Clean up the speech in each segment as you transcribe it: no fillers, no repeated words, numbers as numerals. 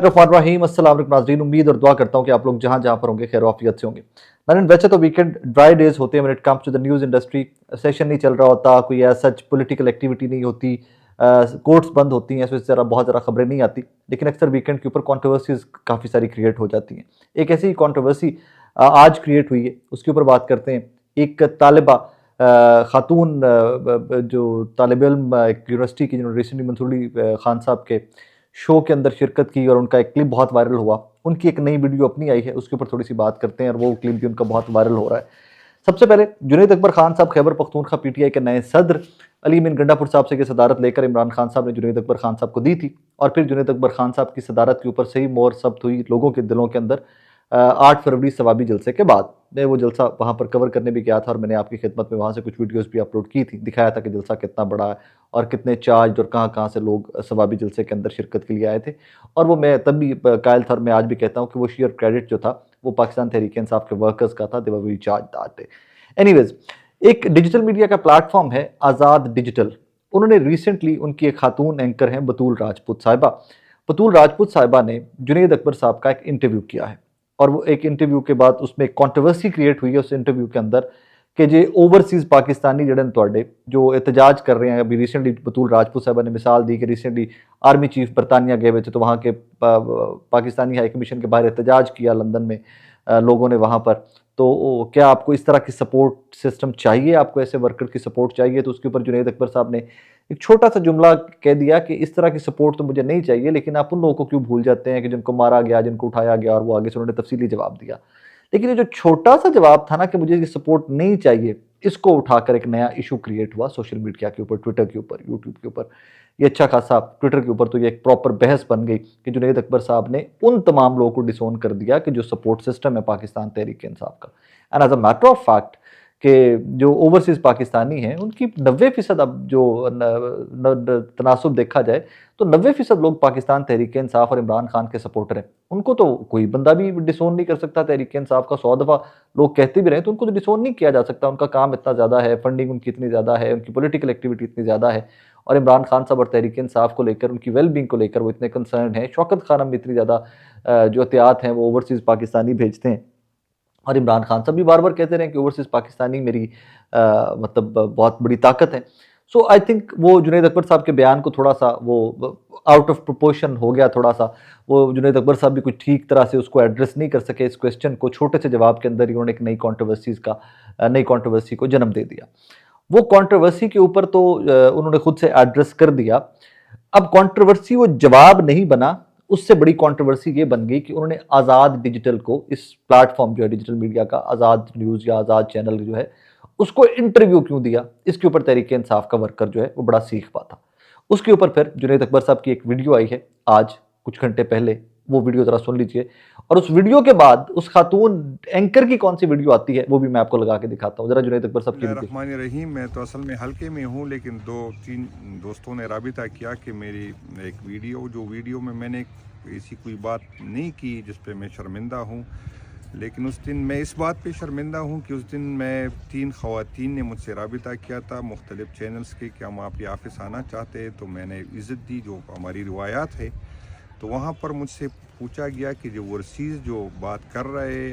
रहीम अस्सलाम वालेकुम नाज़रीन, उम्मीद और दुआ करता हूँ कि आप लोग जहाँ जहाँ पर होंगे खैर आफियत से होंगे। नाज़रीन, वैसे तो वीकेंड ड्राई डेज होते हैं when it comes to the news industry. Session नहीं चल रहा होता, कोई सच पॉलिटिकल एक्टिविटी नहीं होती, कोर्ट्स बंद होती हैं, इसमें ज़रा बहुत ज़रा खबरें नहीं आती। लेकिन अक्सर वीकेंड के ऊपर कंट्रोवर्सीज काफ़ी सारी क्रिएट हो जाती हैं। एक ऐसी कंट्रोवर्सी आज क्रिएट हुई है, उसके ऊपर बात करते हैं। एक तालिबा खातून जो तालिब इल्म एक यूनिवर्सिटी की, जिन्होंने रिसेंटली मंसूरी खान साहब के शो के अंदर शिरकत की और उनका एक क्लिप बहुत वायरल हुआ। उनकी एक नई वीडियो अपनी आई है, उसके ऊपर थोड़ी सी बात करते हैं और वो क्लिप भी उनका बहुत वायरल हो रहा है। सबसे पहले जुनैद अकबर खान साहब खैबर पख्तूनख्वा पीटीआई के नए सदर अली मीन गंडापुर साहब से सदारत लेकर इमरान खान साहब ने जुनैद अकबर खान साहब को दी थी और फिर जुनैद अकबर खान साहब की सदारत के ऊपर सही मोहर सब्त हुई लोगों के दिलों के अंदर 8 फरवरी सवाबी जलसे के बाद। मैं वो जलसा वहाँ पर कवर करने भी गया था और मैंने आपकी खिदमत में वहाँ से कुछ वीडियोस भी अपलोड की थी, दिखाया था कि जलसा कितना बड़ा है और कितने चार्ज और कहाँ कहाँ से लोग सवाबी जलसे के अंदर शिरकत के लिए आए थे। और वो मैं तब भी कायल था और मैं आज भी कहता हूँ कि वो शेयर क्रेडिट जो था वो पाकिस्तान तहरीक इंसाफ के वर्कर्स का था। They were very charge that day. Anyways, एक डिजिटल मीडिया का प्लेटफॉर्म है आज़ाद डिजिटल। उन्होंने रिसेंटली, उनकी एक खातून एंकर हैं बतूल राजपूत साहिबा, बतूल राजपूत साहिबा ने जुनैद अकबर साहब का एक इंटरव्यू किया है और वो एक इंटरव्यू के बाद उसमें एक कंट्रोवर्सी क्रिएट हुई है उस इंटरव्यू के अंदर कि जे ओवरसीज पाकिस्तानी जड़न तोड़े जो एहतजाज कर रहे हैं। अभी रिसेंटली बतूल राजपूत साहबा ने मिसाल दी कि रिसेंटली आर्मी चीफ बरतानिया गए हुए थे तो वहाँ के पाकिस्तानी हाई कमीशन के बाहर एहतजाज किया लंदन में लोगों ने वहाँ पर। तो क्या आपको इस तरह की सपोर्ट सिस्टम चाहिए, आपको ऐसे वर्कर की सपोर्ट चाहिए? तो उसके ऊपर जुनैद अकबर साहब ने एक छोटा सा जुमला कह दिया कि इस तरह की सपोर्ट तो मुझे नहीं चाहिए, लेकिन आप उन लोगों को क्यों भूल जाते हैं कि जिनको मारा गया, जिनको उठाया गया। और वो आगे से उन्होंने तफसीली जवाब दिया। लेकिन ये जो छोटा सा जवाब था ना कि मुझे ये सपोर्ट नहीं चाहिए, इसको उठाकर एक नया इशू क्रिएट हुआ सोशल मीडिया के ऊपर, ट्विटर के ऊपर, यूट्यूब के ऊपर। ये अच्छा खासा ट्विटर के ऊपर तो ये एक प्रॉपर बहस बन गई कि जुनैद अकबर साहब ने उन तमाम लोगों को डिसोन कर दिया कि जो सपोर्ट सिस्टम है पाकिस्तान तहरीक इंसाफ का। And as a matter of fact कि जो ओवरसीज पाकिस्तानी हैं उनकी 90% अब जो तनासुब देखा जाए तो 90% लोग पाकिस्तान तहरीक इंसाफ और इमरान खान के सपोर्टर हैं। उनको तो कोई बंदा भी डिसोन नहीं कर सकता। तहरीक इंसाफ का 100 दफ़ा लोग कहते भी रहे तो उनको तो डिसोन नहीं किया जा सकता। उनका काम इतना ज़्यादा है, फंडिंग उनकी इतनी ज़्यादा है, उनकी पॉलिटिकल एक्टिविटी इतनी ज़्यादा है और इमरान खान साहब और तहरीक इंसाफ को लेकर, उनकी वेलबींग को लेकर वो इतने कंसर्न हैं। शौकत खानम में इतनी ज़्यादा जो एहतियात हैं वो ओवरसीज़ पाकिस्तानी भेजते हैं और इमरान खान साहब भी बार बार कहते रहे कि ओवरसीज़ पाकिस्तानी मेरी मतलब बहुत बड़ी ताकत है। सो आई थिंक वो जुनैद अकबर साहब के बयान को थोड़ा सा वो आउट ऑफ प्रोपोर्शन हो गया थोड़ा सा। वो जुनैद अकबर साहब भी कुछ ठीक तरह से उसको एड्रेस नहीं कर सके। इस क्वेश्चन को छोटे से जवाब के अंदर ही उन्होंने एक नई कंट्रोवर्सी को जन्म दे दिया। वो कंट्रोवर्सी के ऊपर तो उन्होंने खुद से एड्रेस कर दिया। अब कंट्रोवर्सी वो जवाब नहीं बना, उससे बड़ी कंट्रोवर्सी ये बन गई कि उन्होंने आज़ाद डिजिटल को, इस प्लेटफॉर्म जो है डिजिटल मीडिया का, आज़ाद न्यूज़ या आज़ाद चैनल जो है, उसको इंटरव्यू क्यों दिया। इसके ऊपर तहरीक इंसाफ का वर्कर जो है वो बड़ा सीख पाता। उसके ऊपर फिर जुनैद अकबर साहब की एक वीडियो आई है आज कुछ घंटे पहले, वो वीडियो ज़रा सुन लीजिए। और उस वीडियो के बाद उस खातून एंकर की कौन सी वीडियो आती है वो भी मैं आपको लगा के दिखाता हूँ। ज़रा जुनैद अकबर साहब की रहमान रहीम। मैं तो असल में हल्के में हूँ, लेकिन 2-3 दोस्तों ने राबिता किया कि मेरी एक वीडियो में मैंने ऐसी कोई बात नहीं की जिस पे मैं शर्मिंदा हूँ। लेकिन उस दिन मैं इस बात पे शर्मिंदा हूँ कि उस दिन मैं 3 ख़वातीन ने मुझसे राबिता किया था मुख्तलिफ़ चैनल्स के कि हम आपके ऑफिस आना चाहते हैं। तो मैंने इज़्ज़त दी, जो हमारी रिवायात है। तो वहाँ पर मुझसे पूछा गया कि जो ओवरसीज़ जो बात कर रहे हैं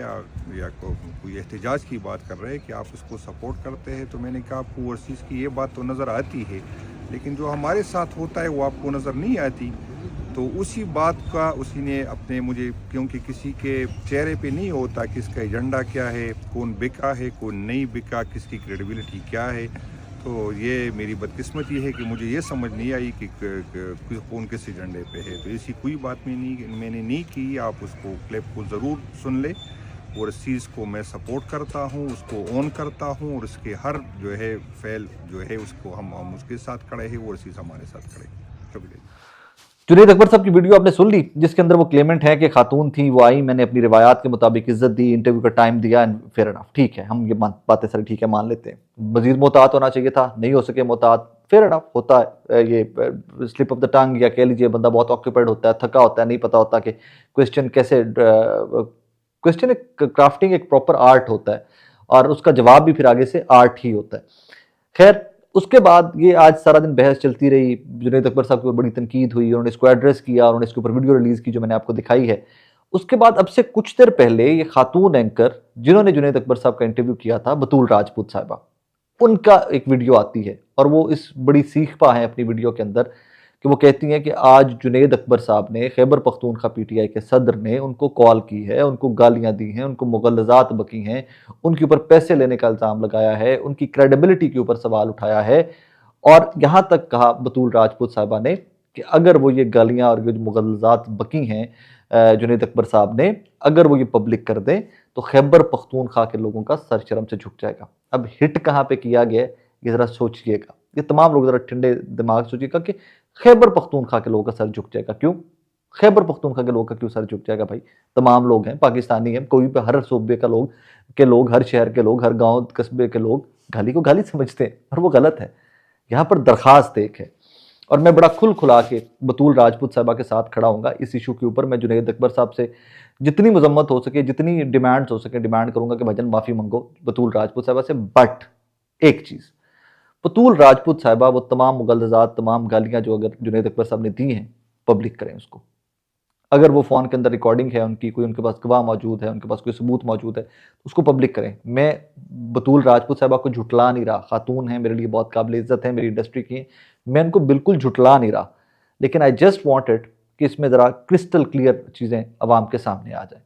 या कोई एहतजाज की बात कर रहे हैं कि आप उसको सपोर्ट करते हैं। तो मैंने कहा आपको ओवरसीज़ की ये बात तो नज़र आती है, लेकिन जो हमारे साथ होता है वो आपको नज़र नहीं आती। तो उसी बात का उसी ने अपने मुझे, क्योंकि किसी के चेहरे पे नहीं होता कि इसका एजेंडा क्या है, कौन बिका है, कौन नहीं बिका, किसकी क्रेडिबिलिटी क्या है। तो ये मेरी बदकिस्मती है कि मुझे ये समझ नहीं आई कि कौन किस एजेंडे पे है। तो ऐसी कोई बात मैंने नहीं की। आप उसको क्लिप को ज़रूर सुन ले। और इस चीज़ को मैं सपोर्ट करता हूँ, उसको ऑन करता हूँ और उसके हर जो है फेल जो है उसको हम उसके साथ खड़े हैं, वो चीज़ हमारे साथ खड़े। शुक्रिया। जुनैद अकबर साहब की वीडियो आपने सुन ली जिसके अंदर वो क्लेमेंट है कि खातून थी, वो आई, मैंने अपनी रिवायात के मुताबिक इज्जत दी, इंटरव्यू का टाइम दिया एंड फेयर एनफ। ठीक है, हम ये बातें सारी ठीक है, मान लेते हैं। मजीद मोहतात होना चाहिए था, नहीं हो सके मोहतात, फेयर एनफ, होता है। ये स्लिप ऑफ द टंग, या कह लीजिए बंदा बहुत ऑक्यूपाइड होता है, थका होता है, नहीं पता होता कि क्वेश्चन कैसे, क्वेश्चन एक क्राफ्टिंग एक प्रॉपर आर्ट होता है और उसका जवाब भी फिर आगे से आर्ट ही होता है। खैर, उसके बाद ये आज सारा दिन बहस चलती रही, जुनैद अकबर साहब की बड़ी तनकीद हुई, उन्होंने इसको एड्रेस किया, उन्होंने इसके ऊपर वीडियो रिलीज की जो मैंने आपको दिखाई है। उसके बाद अब से कुछ देर पहले ये खातून एंकर जिन्होंने जुनैद अकबर साहब का इंटरव्यू किया था, बतूल राजपूत साहिबा, उनका एक वीडियो आती है और वो इस बड़ी सीख पा है अपनी वीडियो के अंदर कि वो कहती हैं कि आज जुनैद अकबर साहब ने, खैबर पख्तूनख्वा पीटीआई के सदर ने उनको कॉल की है, उनको गालियां दी हैं, उनको मुगलजात बकी हैं, उनके ऊपर पैसे लेने का इल्ज़ाम लगाया है, उनकी क्रेडिबिलिटी के ऊपर सवाल उठाया है। और यहाँ तक कहा बतूल राजपूत साहिबा ने कि अगर वो ये गालियाँ और ये जो मुगलजात बकी हैं जुनैद अकबर साहब ने, अगर वो ये पब्लिक कर दें तो खैबर पख्तूनख्वा के लोगों का सर शर्म से झुक जाएगा। अब हिट कहाँ पे किया गया है ये ज़रा सोचिएगा, ये तमाम लोग ज़रा ठंडे दिमाग से सोचिएगा कि खैबर पख्तूनख्वा के लोगों का सर झुक जाएगा। क्यों खैबर पख्तूनख्वा के लोगों का क्यों सर झुक जाएगा भाई? तमाम लोग हैं, पाकिस्तानी हैं, कोई भी हर सूबे का लोग, हर शहर के लोग, हर गांव कस्बे के लोग गाली को गाली समझते हैं और वो गलत है। यहाँ पर दरखास्त एक है और मैं बड़ा खुला के बतूल राजपूत साहिबा के साथ खड़ा हूँगा इस इशू के ऊपर। मैं जुनैद अकबर साहब से जितनी मजम्मत हो सके, जितनी डिमांड्स हो सके, डिमांड करूँगा कि भाईजान माफ़ी मंगो बतूल राजपूत साहिबा से। बट एक चीज़, बतूल राजपूत साहिबा वो तमाम मुगलजात, तमाम गालियाँ जो अगर जुनैद अकबर साहब ने दी हैं, पब्लिक करें उसको। अगर वो फ़ोन के अंदर रिकॉर्डिंग है उनकी, कोई उनके पास गवाह मौजूद है, उनके पास कोई सबूत मौजूद है, उसको पब्लिक करें। मैं बतूल राजपूत साहिबा को झुटला नहीं रहा, खातून है, मेरे लिए बहुत काबिल इज़्ज़त है, मेरी इंडस्ट्री की, मैं उनको बिल्कुल झुटला नहीं रहा, लेकिन आई जस्ट वांटेड कि इसमें ज़रा क्रिस्टल क्लियर चीज़ें अवाम के सामने आ जाए।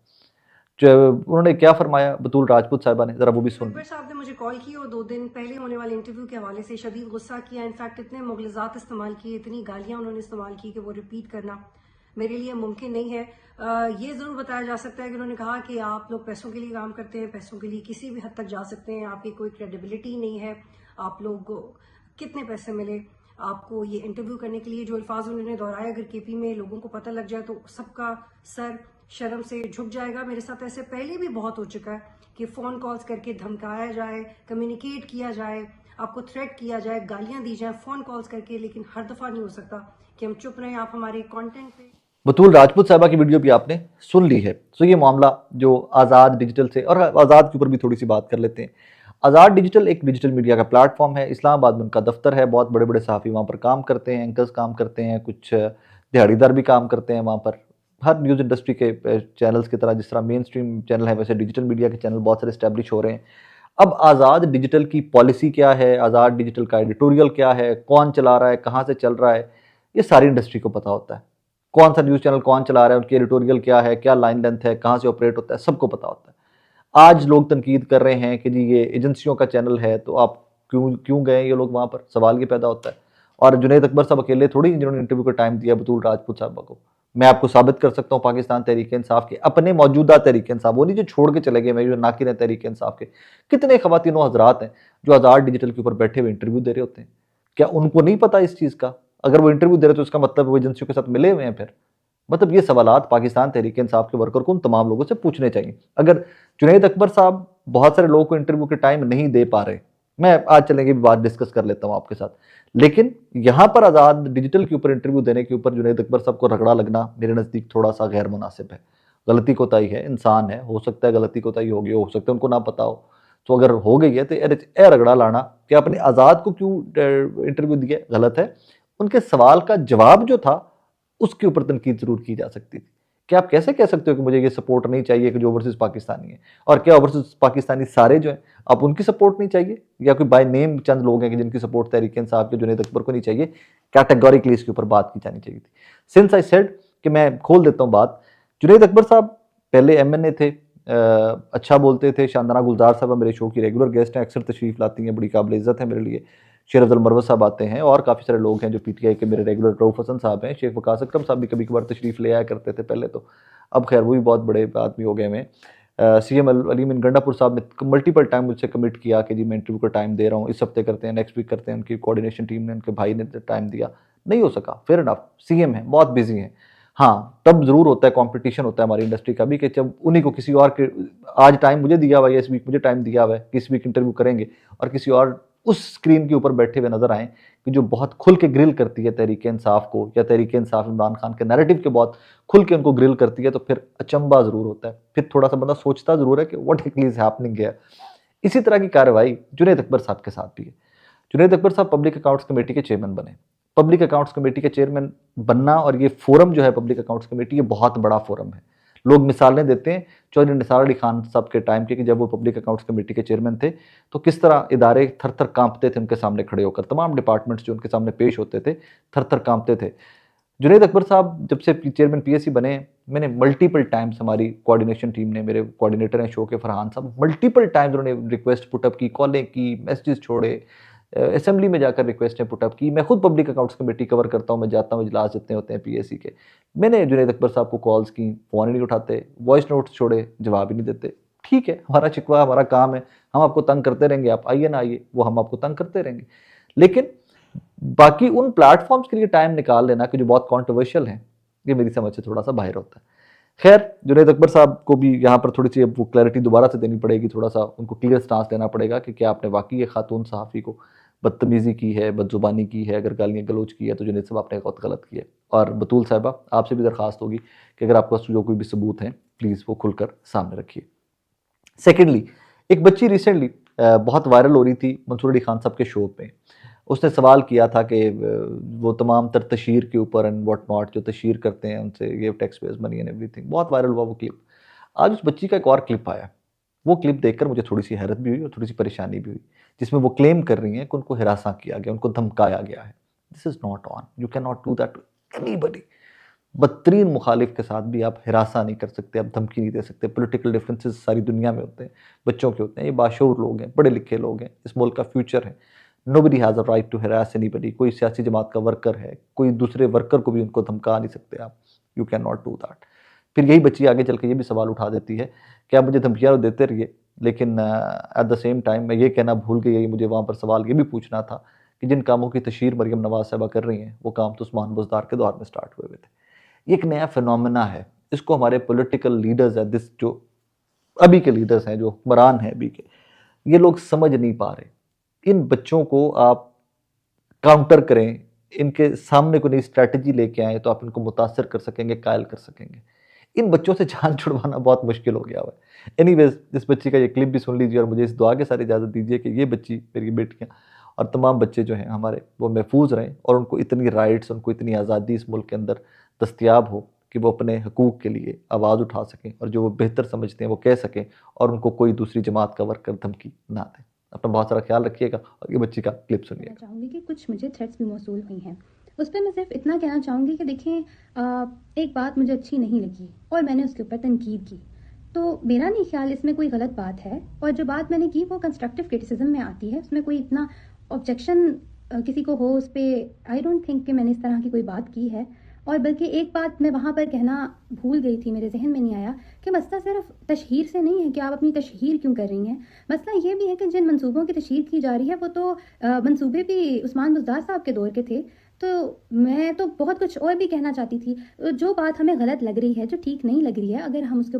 जो उन्होंने क्या फरमाया बतूल राजपूत साहिबा ने, ज़रा वो भी सुन। अकबर साहब ने मुझे कॉल की और 2 दिन पहले होने वाले इंटरव्यू के हवाले से शदीद गुस्सा किया। इनफैक्ट इतने मुगलजात इस्तेमाल किए, इतनी गालियां उन्होंने इस्तेमाल की कि वो रिपीट करना मेरे लिए मुमकिन नहीं है। ये जरूर बताया जा सकता है कि उन्होंने कहा कि आप लोग पैसों के लिए काम करते हैं, पैसों के लिए किसी भी हद तक जा सकते हैं, आपकी कोई क्रेडिबिलिटी नहीं है, आप लोग कितने पैसे मिले आपको ये इंटरव्यू करने के लिए। जो अल्फाज उन्होंने दोहराए, अगर केपी में लोगों को पता लग जाए तो सबका सर शर्म से झुक जाएगा। मेरे साथ ऐसे पहले भी बहुत हो चुका है कि फ़ोन कॉल्स करके धमकाया जाए, कम्युनिकेट किया जाए, आपको थ्रेट किया जाए, गालियां दी जाए फ़ोन कॉल्स करके, लेकिन हर दफ़ा नहीं हो सकता कि हम चुप रहें। आप हमारे कंटेंट पे। बतूल राजपूत साहिबा की वीडियो भी आपने सुन ली है। सो ये मामला जो आज़ाद डिजिटल से, और आज़ाद के ऊपर भी थोड़ी सी बात कर लेते हैं। आज़ाद डिजिटल एक डिजिटल मीडिया का प्लेटफॉर्म है, इस्लामाबाद में उनका दफ्तर है, बहुत बड़े बड़े सहाफ़ी वहाँ पर काम करते हैं, एंकर्स काम करते हैं, कुछ दिहाड़ीदार भी काम करते हैं वहाँ पर। हर न्यूज़ इंडस्ट्री के चैनल्स की तरह, जिस तरह मेन स्ट्रीम चैनल है वैसे डिजिटल मीडिया के चैनल बहुत सारे इस्टेब्लिश हो रहे हैं। अब आज़ाद डिजिटल की पॉलिसी क्या है, आज़ाद डिजिटल का एडिटोरियल क्या है, कौन चला रहा है, कहाँ से चल रहा है, ये सारी इंडस्ट्री को पता होता है। कौन सा न्यूज़ चैनल कौन चला रहा है, उनकी एडिटोरियल क्या है, क्या लाइन लेंथ है, कहाँ से ऑपरेट होता है, सबको पता होता है। आज लोग तनकीद कर रहे हैं कि जी ये एजेंसियों का चैनल है तो आप क्यों गए ये लोग वहाँ पर, सवाल ये पैदा होता है। और जुनैद अकबर साहब अकेले थोड़ी जिन्होंने इंटरव्यू का टाइम दिया बतूल राजपूत साहबा को। मैं आपको साबित कर सकता हूँ पाकिस्तान तहरीक इंसाफ के अपने मौजूदा तहरीक इंसाफ, वो नहीं जो छोड़ के चले गए, मैं जो नाकिन है तहरीक इंसाफ के, कितने खवातीनों हजरात हैं जो आज़ाद डिजिटल के ऊपर बैठे हुए इंटरव्यू दे रहे होते हैं। क्या उनको नहीं पता इस चीज़ का? अगर वो इंटरव्यू दे रहे तो उसका मतलब वो एजेंसियों के साथ मिले हुए हैं फिर। मतलब ये सवालात पाकिस्तान तहरीक इंसाफ के वर्कर को उन तमाम लोगों से पूछने चाहिए। अगर जुनैद अकबर साहब बहुत सारे लोगों को इंटरव्यू के टाइम नहीं दे पा रहे, मैं आज चलेंगे भी बात डिस्कस कर लेता हूँ आपके साथ, लेकिन यहाँ पर आज़ाद डिजिटल के ऊपर इंटरव्यू देने के ऊपर जुनैद अकबर साहब को रगड़ा लगना मेरे नज़दीक थोड़ा सा गैर मुनासिब है। गलती कोताही है, इंसान है, हो सकता है गलती कोताही हो गई हो सकता है उनको ना पता हो, तो अगर हो गई है तो ए रगड़ा लाना कि आपने आज़ाद को क्यों इंटरव्यू दिया, गलत है। उनके सवाल का जवाब जो था उसके ऊपर तनकीद जरूर की जा सकती थी कि आप कैसे कह सकते हो कि मुझे ये सपोर्ट नहीं चाहिए कि जो ओवरसीज पाकिस्तानी है, और क्या ओवरसीज पाकिस्तानी सारे जो हैं आप उनकी सपोर्ट नहीं चाहिए, या कोई बाय नेम चंद लोग हैं कि जिनकी सपोर्ट तहरीक इंसाफ के जुनैद अकबर को नहीं चाहिए? कैटेगोरिकली इसके ऊपर बात की जानी चाहिए थी। सिंस आई सेड कि मैं खोल देता हूँ बात, जुनैद अकबर साहब पहले MNA थे, अच्छा बोलते थे। शानदाना गुलजार साहब मेरे शो की रेगुलर गेस्ट हैं, अक्सर तशरीफ़ लाती हैं, बड़ी काबिल इज़्ज़त है मेरे लिए। शेर अफजल मरवत साहब आते हैं और काफ़ी सारे लोग हैं जो PTI के मेरे रेगुलर, रऊफ हसन साहब हैं, शेख वकास अकरम साहब भी कभी कभार तशरीफ़ ले आया करते थे पहले तो, अब खैर वो भी बहुत बड़े आदमी हो गए हैं। CM अलीम गंडापुर साहब ने मल्टीपल टाइम मुझसे कमिट किया कि जी मैं इंटरव्यू का टाइम दे रहा हूँ, इस हफ्ते करते हैं, नेक्स्ट वीक करते हैं। उनकी कोऑर्डिनेशन टीम ने, उनके भाई ने टाइम दिया, नहीं हो सका, फेयर इनफ, CM है, बहुत बिजी हैं। हाँ, तब ज़रूर होता है, कंपटीशन होता है हमारी इंडस्ट्री का भी कि जब उन्हीं को किसी और के, आज टाइम मुझे दिया हुआ है, इस वीक मुझे टाइम दिया हुआ है, किस वीक इंटरव्यू करेंगे, और किसी और उस स्क्रीन के ऊपर बैठे हुए नजर आए कि जो बहुत खुल के ग्रिल करती है तहरीक इंसाफ को, या तहरीक इंसाफ इमरान खान के नैरेटिव के बहुत खुल के उनको ग्रिल करती है, तो फिर अचंबा ज़रूर होता है, फिर थोड़ा सा बंदा सोचता ज़रूर है कि व्हाट एक्चुअली इज हैपनिंग है। इसी तरह की कार्रवाई जुनैद अकबर साहब के साथ भी है। जुनैद अकबर साहब पब्लिक अकाउंट्स कमेटी के चेयरमैन बने। पब्लिक अकाउंट्स कमेटी के चेयरमैन बनना और ये फोरम जो है पब्लिक अकाउंट्स कमेटी, ये बहुत बड़ा फोरम है। लोग मिसालें देते हैं चौधरी निसार अली खान साहब के टाइम के कि जब वो पब्लिक अकाउंट्स कमेटी के चेयरमैन थे तो किस तरह इदारे थर थर कांपते थे उनके सामने खड़े होकर, तमाम डिपार्टमेंट्स जो उनके सामने पेश होते थे थर थर कांपते थे। जुनैद अकबर साहब जब से चेयरमैन पीएससी बने, मैंने मल्टीपल टाइम्स, हमारी कोऑर्डिनेशन टीम ने, मेरे कोऑर्डिनेटर हैं शो के फरहान साहब, मल्टीपल टाइम्स उन्होंने रिक्वेस्ट पुटअप की, कॉलें की, मैसेजेस छोड़े, असेंबली में जाकर रिक्वेस्टें पुटअप की। मैं खुद पब्लिक अकाउंट्स कमेटी कवर करता हूँ, मैं जाता हूँ, इजलास जितने होते हैं पीएससी के, मैंने जुनैद अकबर साहब को कॉल्स की, फ़ोन ही नहीं उठाते, वॉइस नोट्स छोड़े, जवाब ही नहीं देते। ठीक है, हमारा शिकवा, हमारा काम है, हम आपको तंग करते रहेंगे, आप आइए ना आइए, वो हम आपको तंग करते रहेंगे। लेकिन बाकी उन प्लेटफॉर्म्स के लिए टाइम निकाल लेना कि जो बहुत कॉन्ट्रोवर्शियल हैं, ये मेरी समझ से थोड़ा सा बाहर होता है। खैर, जुनैद अकबर साहब को भी यहाँ पर थोड़ी सी वो क्लैरिटी दोबारा से देनी पड़ेगी, थोड़ा सा उनको क्लियर स्टांस लेना पड़ेगा कि क्या आपने वाकई ये खातून सहाफ़ी को बदतमीज़ी की है, बदजुबानी की है, अगर गालियाँ गलौज की है तो जुनैद साहब आपने बहुत गलत किया है। और बतूल साहिबा, आपसे भी दरख्वास्त होगी कि अगर आपके पास जो कोई भी सबूत हैं प्लीज़ वो खुलकर सामने रखिए। सेकेंडली, एक बच्ची रिसेंटली बहुत वायरल हो रही थी मंसूर अली खान साहब के शो पे। उसने सवाल किया था कि वो तमाम तर तशहीर के ऊपर एंड व्हाट नॉट, जो तशहीर करते हैं उनसे give tax payers money and everything, बहुत वायरल हुआ वो क्लिप। आज उस बच्ची का एक और क्लिप आया। वो क्लिप देखकर मुझे थोड़ी सी हैरत भी हुई और थोड़ी सी परेशानी भी हुई, जिसमें वो क्लेम कर रही हैं कि उनको हिरासा किया गया, उनको धमकाया गया है। This is not on, you can not do that to anybody. बदतरीन मुखालिफ के साथ भी आप हिरासा नहीं कर सकते, आप धमकी नहीं दे सकते। पॉलिटिकल डिफरेंसेस सारी दुनिया में होते हैं, बच्चों के होते हैं, ये बाशऊर लोग हैं, पढ़े लिखे लोग हैं, इस मुल्क का फ्यूचर है। Nobody has a right to harass anybody. कोई सियासी जमात का वर्कर है, कोई दूसरे वर्कर को भी उनको धमका नहीं सकते आप, you can not do that. फिर यही बच्ची आगे चल के ये भी सवाल उठा देती है कि आप मुझे धमकियाँ तो देते रहिए, लेकिन एट द सेम टाइम मैं ये कहना भूल गई, मुझे वहाँ पर सवाल ये भी पूछना था कि जिन कामों की तशहीर मरियम नवाज साहिबा कर रही हैं, वो काम तो उस्मान बुज़दार के दौर में स्टार्ट हुए थे। ये एक नया फिनोमेना है, इसको हमारे पॉलिटिकल लीडर्स हैं, दिस जो अभी के लीडर्स हैं, जो हुक्मरान हैं अभी के, ये लोग समझ नहीं पा रहे। इन बच्चों को आप काउंटर करें, इनके सामने कोई नई स्ट्रैटेजी लेके आए तो आप इनको मुतासर कर सकेंगे, कायल कर सकेंगे। इन बच्चों से जान छुड़वाना बहुत मुश्किल हो गया हुआ है। एनीवेज, इस बच्ची का ये क्लिप भी सुन लीजिए और मुझे इस दुआ के साथ इजाज़त दीजिए कि ये बच्ची, मेरी बेटियाँ और तमाम बच्चे जो हैं हमारे, वो महफूज रहें और उनको इतनी राइट्स, उनको इतनी आज़ादी इस मुल्क के अंदर दस्तयाब हो कि वो अपने हकूक़ के लिए आवाज़ उठा सकें और जो वो बेहतर समझते हैं वो कह सकें और उनको कोई दूसरी जमात का वर्कर धमकी ना दें। अपना बहुत सारा ख्याल रखिएगा और ये बच्ची का क्लिप सुनिएगा। चाहूँगी कि कुछ मुझे थ्रेट्स भी मौसूल हुई हैं, उस पर मैं सिर्फ इतना कहना चाहूँगी कि देखें, एक बात मुझे अच्छी नहीं लगी और मैंने उसके ऊपर तनकीद की, तो मेरा नहीं ख्याल इसमें कोई गलत बात है, और जो बात मैंने की वो कंस्ट्रक्टिव क्रिटिसिज्म में आती है, उसमें कोई इतना ऑब्जेक्शन किसी को हो उस पर, आई डोंट थिंक कि मैंने इस तरह की कोई बात की है। और बल्कि एक बात मैं वहाँ पर कहना भूल गई थी, मेरे जहन में नहीं आया कि मसला सिर्फ तशहीर से नहीं है कि आप अपनी तशहीर क्यों कर रही हैं, मसला ये भी है कि जिन मंसूबों की तशहीर की जा रही है वो तो मंसूबे भी उस्मान बुज़दार साहब के दौर के थे। तो मैं तो बहुत कुछ और भी कहना चाहती थी। जो बात हमें गलत लग रही है, जो ठीक नहीं लग रही है, अगर हम उसके ऊपर